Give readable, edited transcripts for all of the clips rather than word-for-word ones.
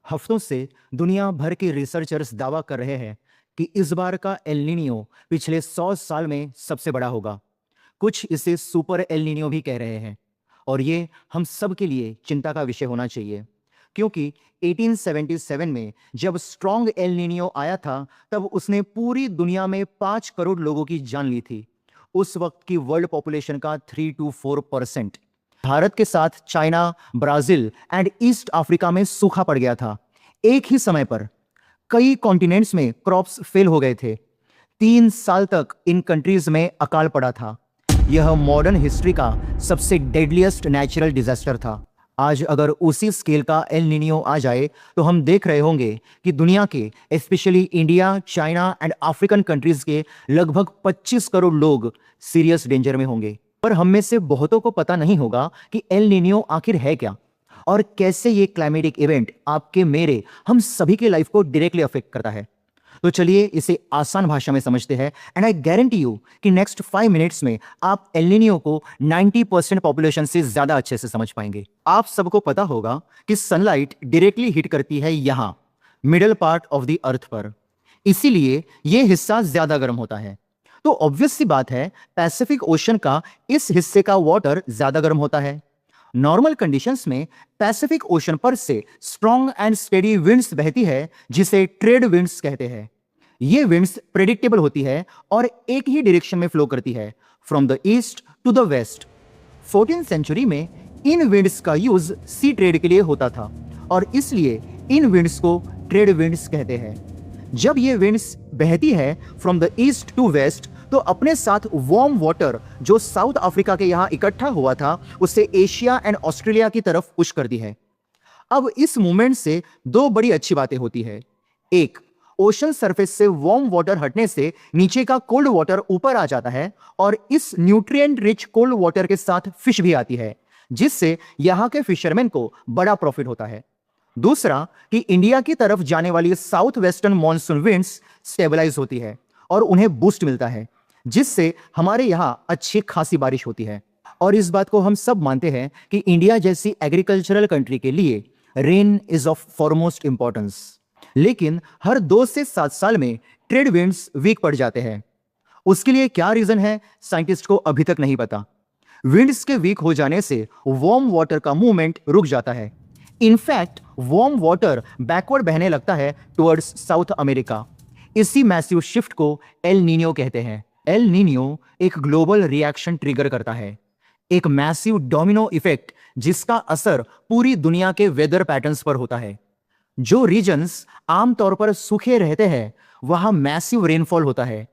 हफ्तों से दुनिया भर के रिसर्चर्स दावा कर रहे हैं कि इस बार का एल नीनियो पिछले 100 साल में सबसे बड़ा होगा। कुछ इसे सुपर एल नीनियो भी कह रहे हैं और ये हम सब के लिए चिंता का विषय होना चाहिए, क्योंकि 1877 में जब स्ट्रॉन्ग एल नीनियो आया था तब उसने पूरी दुनिया में 5 करोड़ लोगों की जान ली थी। उस वक्त की वर्ल्ड पॉपुलेशन का 3 to 4%। भारत के साथ China, Brazil and east Africa में सूखा पड़ गया था। एक ही समय पर कई कॉन्टिनेंट्स में क्रॉप्स फेल हो गए थे। 3 साल तक इन कंट्रीज में अकाल पड़ा था। यह मॉडर्न हिस्ट्री का सबसे डेडलिएस्ट नेचुरल डिजास्टर था। आज अगर उसी स्केल का एल नीनियो आ जाए तो हम देख रहे होंगे कि दुनिया के specially India, China and African countries के लगभग 25 करोड़ लोग सीरियस डेंजर में होंगे। पर हम में से बहुतों को पता नहीं होगा कि एल नीनियो आखिर है क्या और कैसे ये क्लाइमेटिक इवेंट आपके, मेरे, हम सभी के लाइफ को डायरेक्टली अफेक्ट करता है। तो चलिए इसे आसान भाषा में समझते हैं एंड आई गारंटी यू कि नेक्स्ट 5 मिनट्स में आप एल नीनियो को 90% पॉपुलेशन से ज्यादा अच्छे से समझ पाएंगे। आप सबको पता होगा कि सनलाइट डायरेक्टली हिट करती है यहां middle part of the earth पर, इसीलिए यह हिस्सा ज्यादा गर्म होता है। तो ऑब्वियस सी बात है, पैसिफिक ओशन का इस हिस्से का वाटर ज्यादा गर्म होता है। नॉर्मल कंडीशंस में पैसिफिक ओशन पर से स्ट्रॉन्ग एंड स्टेडी विंड्स बहती है, जिसे ट्रेड विंड्स कहते हैं। ये विंड्स प्रेडिक्टेबल होती है और एक ही डायरेक्शन में फ्लो करती है, from the east to the west. 14th century में इन विंड्स का यूज सी ट्रेड के लिए होता था और इसलिए इन विंड्स को ट्रेड विंड्स कहते हैं। जब ये विंड्स बहती है from the east to west तो अपने साथ वार्म वाटर जो साउथ अफ्रीका के यहां इकट्ठा हुआ था उसे एशिया एंड ऑस्ट्रेलिया की तरफ पुश करती है। अब इस मूवमेंट से दो बड़ी अच्छी बातें होती है। एक, ओशन सरफेस से वार्म वाटर हटने से नीचे का कोल्ड वाटर ऊपर आ जाता है और इस न्यूट्रिएंट रिच कोल्ड वाटर के साथ फिश भी आती है, जिससे यहां के फिशरमैन को बड़ा प्रॉफिट होता है। दूसरा कि इंडिया की तरफ जाने वाली south western monsoon winds stabilize होती है और उन्हें बूस्ट मिलता है, जिससे हमारे यहां अच्छी खासी बारिश होती है। और इस बात को हम सब मानते हैं कि इंडिया जैसी एग्रीकल्चरल कंट्री के लिए rain is of foremost importance. लेकिन हर 2 से 7 साल में ट्रेड विंड्स वीक पड़ जाते हैं। उसके लिए क्या रीजन है, साइंटिस्ट को अभी तक नहीं पता। विंड्स के वीक हो जाने से वार्म वाटर का मूवमेंट रुक जाता है। इनफैक्ट वार्म वाटर बैकवर्ड बहने लगता है टुवर्ड्स साउथ अमेरिका। इसी मैसिव शिफ्ट को एल नीनियो कहते हैं। एल नीनियो एक ग्लोबल रिएक्शन ट्रिगर करता है, एक मैसिव डोमिनो इफेक्ट जिसका असर पूरी दुनिया के वेदर पैटर्न्स पर होता है। जो रीजन्स आमतौर पर सूखे रहते हैं वहां मैसिव रेनफॉल होता है,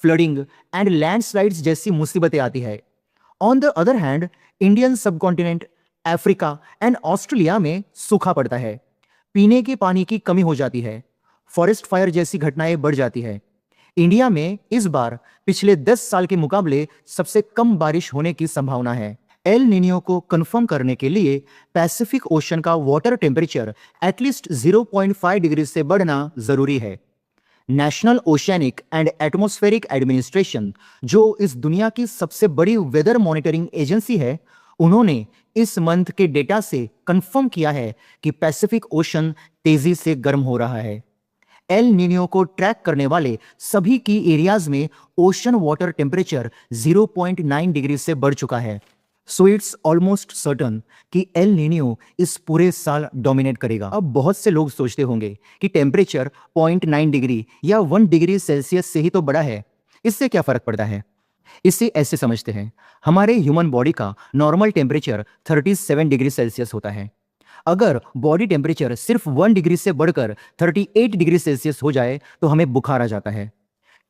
फ्लडिंग एंड लैंडस्लाइड्स जैसी मुसीबतें आती है। On the other hand, Indian subcontinent, Africa and Australia में सूखा पड़ता है, पीने के पानी की कमी हो जाती है, फॉरेस्ट फायर जैसी घटनाएं बढ़ जाती है। इंडिया में इस बार पिछले 10 साल के मुकाबले सबसे कम बारिश होने की संभावना है। एल नीनियो को कंफर्म करने के लिए पैसिफिक ओशन का वाटर टेम्परेचर एटलीस्ट 0.5 डिग्री से बढ़ना जरूरी है। National oceanic and atmospheric administration, जो इस दुनिया की सबसे बड़ी वेदर मॉनिटरिंग एजेंसी है, उन्होंने इस मंथ के डेटा से कंफर्म किया है कि पैसिफिक ओशन तेजी से गर्म हो रहा है। एल नीनियो को ट्रैक करने वाले सभी की एरियाज में ओशन वाटर टेम्परेचर 0.9 डिग्री से बढ़ चुका है। सो इट्स ऑलमोस्ट सर्टन कि एल नीनियो इस पूरे साल डोमिनेट करेगा। अब बहुत से लोग सोचते होंगे कि टेम्परेचर 0.9 डिग्री या 1 डिग्री सेल्सियस से ही तो बड़ा है, इससे क्या फर्क पड़ता है। इसे ऐसे समझते हैं, हमारे ह्यूमन बॉडी का नॉर्मल टेम्परेचर 37 डिग्री सेल्सियस होता है। अगर बॉडी टेम्परेचर सिर्फ 1 डिग्री से बढ़कर 38 डिग्री सेल्सियस हो जाए तो हमें बुखार आ जाता है।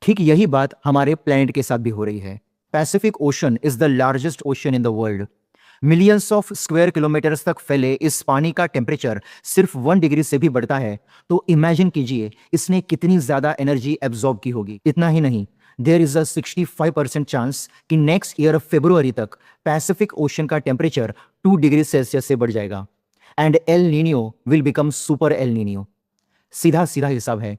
ठीक यही बात हमारे प्लेनेट के साथ भी हो रही है। Pacific ocean is the largest ocean in the world. Millions of square kilometres तक फैले इस पानी का टेम्परेचर सिर्फ 1 डिग्री से भी बढ़ता है तो इमेजिन कीजिए इसने कितनी ज्यादा एनर्जी एब्जॉर्ब की होगी। इतना ही नहीं, देयर इज अ 65% चांस कि नेक्स्ट ईयर फरवरी तक पैसिफिक ओशन का टेम्परेचर 2 डिग्री सेल्सियस से बढ़ जाएगा and L Niño will become super L Niño. सीधा सीधा हिसाब है,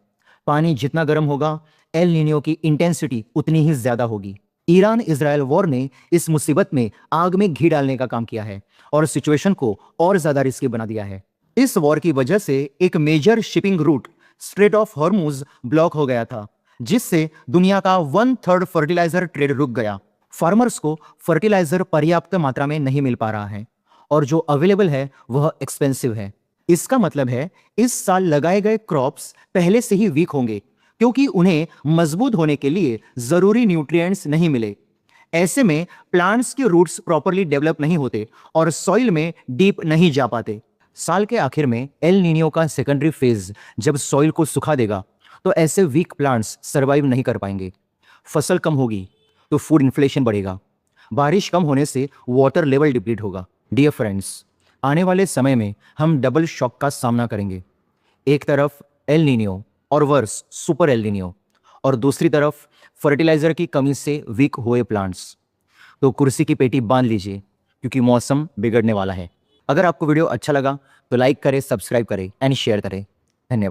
पानी जितना गर्म होगा एल नीनियो की इंटेंसिटी उतनी ही ज्यादा होगी। ईरान इजराइल वॉर ने इस मुसीबत में आग में घी डालने का काम किया है और सिचुएशन को और ज्यादा रिस्की बना दिया है। इस वॉर की वजह से एक major shipping route strait of Hormuz block हो गया था, जिससे दुनिया का 1/3 फर्टिलाइजर ट्रेड रुक गया। फार्मर्स को फर्टिलाइजर पर्याप्त मात्रा में नहीं मिल पा रहा है और जो अवेलेबल है वह एक्सपेंसिव है। इसका मतलब है इस साल लगाए गए क्रॉप्स पहले से ही वीक होंगे, क्योंकि उन्हें मजबूत होने के लिए जरूरी न्यूट्रिएंट्स नहीं मिले। ऐसे में प्लांट्स के रूट्स प्रॉपरली डेवलप नहीं होते और सॉइल में डीप नहीं जा पाते। साल के आखिर में एल नीनियो का सेकेंडरी फेज जब सॉइल को सुखा देगा, तो ऐसे वीक प्लांट्स सरवाइव नहीं कर पाएंगे। फसल कम होगी तो फूड इन्फ्लेशन बढ़ेगा। बारिश कम होने से वाटर लेवल डिप्लीट होगा। डियर फ्रेंड्स, आने वाले समय में हम डबल शॉक का सामना करेंगे। एक तरफ एल नीनियो और वर्स सुपर एल नीनियो, और दूसरी तरफ फर्टिलाइजर की कमी से वीक हुए प्लांट्स। तो कुर्सी की पेटी बांध लीजिए, क्योंकि मौसम बिगड़ने वाला है। अगर आपको वीडियो अच्छा लगा तो लाइक करें, सब्सक्राइब करें एंड शेयर करें। धन्यवाद।